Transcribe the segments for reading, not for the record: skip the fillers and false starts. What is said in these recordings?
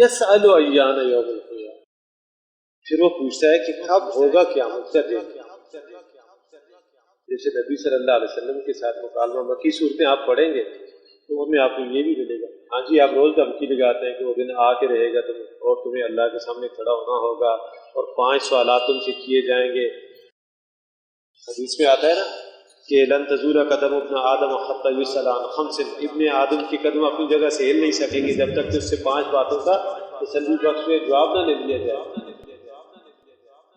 یسأل ایان یوم القیامہ، پھر وہ پوچھتا ہے کہ کب ہوگا قیامت کا دن۔ جیسے نبی صلی اللہ علیہ وسلم کے ساتھ مکالمہ مکی صورتیں آپ پڑھیں گے تو ہمیں آپ کو یہ بھی ملے گا، ہاں جی آپ روز دھمکی لگاتے ہیں کہ وہ دن آ کے رہے گا اور تمہیں اللہ کے سامنے کھڑا ہونا ہوگا اور 5 سوالات تم سے کیے جائیں گے۔ حدیث میں آتا ہے نا کہ لن تزول قدم ابن آدم حتی یسأل عن خمس، ابن آدم کے قدم اپنی جگہ سے ہل نہیں سکیں گے جب تک کہ اس سے 5 باتوں کا تسلی بخش جواب نہ لے لیا جائے۔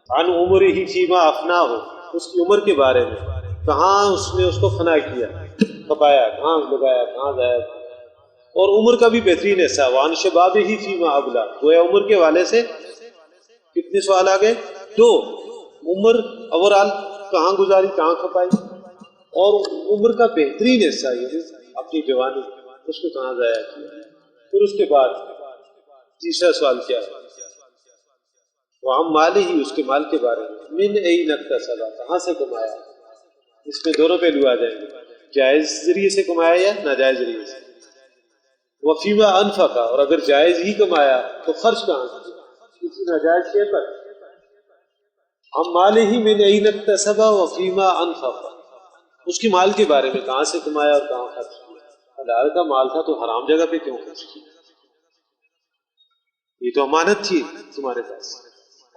عن عمرہ فیما افناہ، اس کی عمر کے بارے میں، کہاں اس نے اس کو فنا کیا، کھپایا، کہاں لگایا، کہاں ضائع کیا۔ اور عمر کا بھی بہترین حصہ وعن شبابہ فیما ابلا، گویا عمر کے والے سے کتنے سوال آ گئے؟ 2، عمر اوورال کہاں گزاری، کہاں کھپائی، اور عمر کا بہترین حصہ یہ اپنی جوانی، اس کو کہاں ضائع کیا۔ پھر اس کے بعد تیسرا سوال کیا ہے؟ وہم مال ہی، اس کے مال کے بارے میں، من این اکتسب، کہاں سے کمایا۔ اس میں دونوں پہلو آ جائیں گے، جائز ذریعے سے کمایا یا ناجائز ذریعے سے۔ وفیما انفقا، اور اگر جائز ہی کمایا تو خرچ کہاں کیا، کسی ناجائز شے پر۔ ہم مال ہی من این اکتسب وفیما انفقا، اس کی مال کے بارے میں، کہاں سے کمایا اور کہاں خرچ کیا۔ حلال کا مال تھا تو حرام جگہ پہ کیوں خرچ کیا، یہ تو امانت تھی تمہارے پاس۔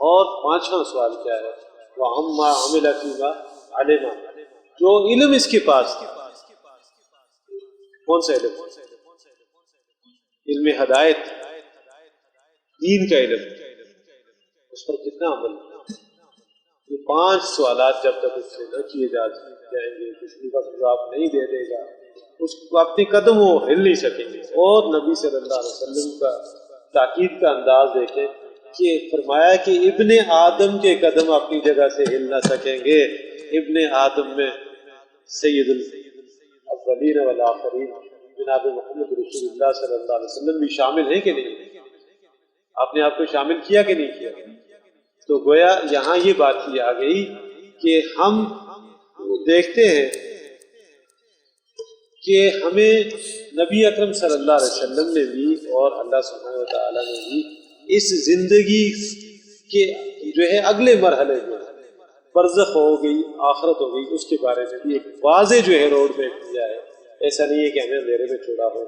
اور 5واں سوال کیا ہے؟ وَعَمَّا عَمِلَ فِيمَا عَلِمَ، جو علم اس کے پاس تھا، کون سا علم؟ علم ہدایت، دین کا علم، اس پر کتنا عمل۔ یہ 5 سوالات جب تک اس سے نہ کیے جائیں گے، کسی کا جواب نہیں دے دے گا، اس کو اپنے قدم وہ ہل نہیں سکیں گے۔ اور نبی صلی اللہ علیہ وسلم کا تاکید کا انداز دیکھیں کہ فرمایا کہ ابن آدم کے قدم اپنی جگہ سے ہل نہ سکیں گے۔ ابن آدم میں سید الاولین والآخرین جناب محمد رسول اللہ صلی اللہ علیہ وسلم بھی شامل ہیں کہ نہیں؟ آپ نے آپ کو شامل کیا کہ نہیں کیا؟ تو گویا یہاں یہ بات کی آ گئی کہ ہم دیکھتے ہیں کہ ہمیں نبی اکرم صلی اللہ علیہ وسلم نے بھی اور اللہ سبحانہ وتعالیٰ نے بھی اس زندگی کے جو ہے اگلے مرحلے میں، برزخ ہو گئی، آخرت ہو گئی، اس کے بارے میں بھی ایک واضح جو ہے روڈ میپ دیا ہے۔ ایسا نہیں ہے کہ ہمیں اندھیرے میں چھوڑا ہو۔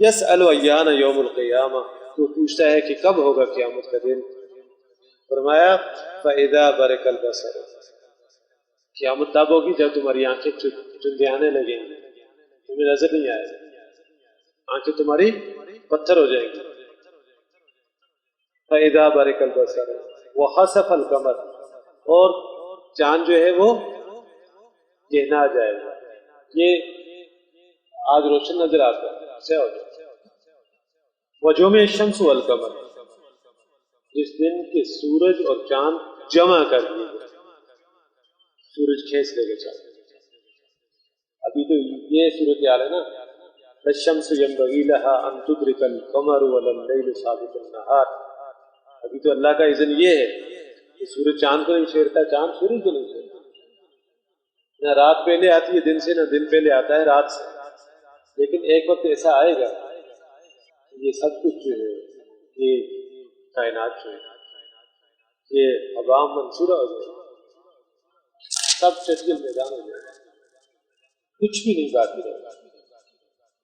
یسأل ایان یوم القیامہ، تو پوچھتا ہے کہ کب ہوگا قیامت کا دن۔ فرمایا فَإِذَا بَرِقَ الْبَصَرُ، قیامت تب ہوگی جب تمہاری آنکھیں چندیانے لگیں گی، تمہیں نظر نہیں آئے گا، آنکھیں تمہاری پتھر ہو جائیں گی۔ فَإِذَا بَرِقَ الْبَصَرُ وَخَسَفَ الْقَمَرُ، اور چاند جو ہے وہ گہنا جائے گا۔ یہ آج روشن نظر آتا ہے، ایسا ہو جائے۔ وَجُمِعَ الشَّمْسُ وَالْقَمَرُ، جس دن کہ سورج اور چاند جمع کر دیے گئے، سورج کھینچ لے گا چاند۔ ابھی تو یہ صورتحال ہے نا، الشمس ينبغي لها ان تدرك القمر ولا الليل سابق النهار۔ ابھی تو اللہ کا اذن یہ ہے کہ سورج چاند کو نہیں چھیڑتا، چاند سورج کو نہیں چھیڑتا، نہ رات پہلے آتی ہے دن سے، نہ دن پہلے آتا ہے رات سے۔ لیکن ایک وقت ایسا آئے گا یہ سب کچھ جو ہے، یہ کائنات جو ہے یہ عوام منصورہ ہو جائے گا، سب چٹکل میدان ہو جائے گا، کچھ بھی نہیں باقی رہے گا،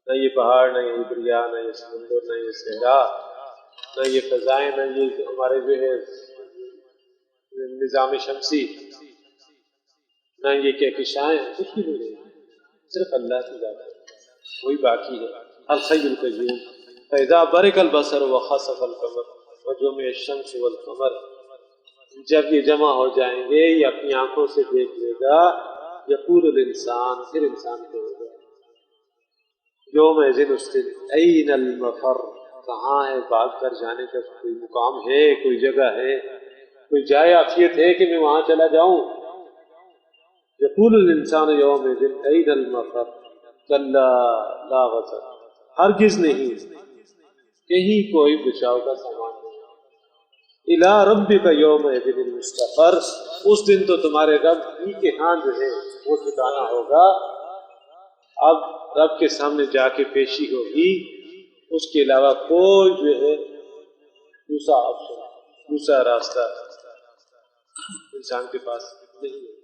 نہ یہ پہاڑ، نہ یہ دریا، نہ یہ سمندر، نہ یہ صحرا، نہ یہ فضائیں، نہ یہ ہمارے جو ہے نظام شمسی، نہ یہ کہکشائیں، کچھ بھی نہیں رہے گا، صرف اللہ کی ذات ہے، وہی باقی ہے۔ الحی القیوم۔ فَإِذَا بَرِقَ الْبَصَرُ وَخَسَفَ الْقَمَرُ وَجُمِعَ الشَّمْسُ وَالْقَمَرُ، جب یہ جمع ہو جائیں گے، یہ اپنی آنکھوں سے دیکھ لے گا، یقول الانسان، پھر انسان کہے گا یوم ذن، اس دن، این المفر، کہاں ہے بھاگ کر جانے کا کوئی مقام ہے، کوئی جگہ ہے، کوئی جائے عافیت ہے کہ میں وہاں چلا جاؤں۔ یقول الانسان یوم ذن این المفر کلا لا وزر، ہرگز نہیں، کہیں کوئی بچاؤ کا سامان نہیں۔ الی ربک یومئذ المستقر، اس دن تو تمہارے رب ہی کے ہاں جو ہے وہ ٹھکانا ہوگا۔ اب رب کے سامنے جا کے پیشی ہوگی، اس کے علاوہ کوئی جو ہے دوسرا آپشن، دوسرا راستہ انسان کے پاس نہیں ہے۔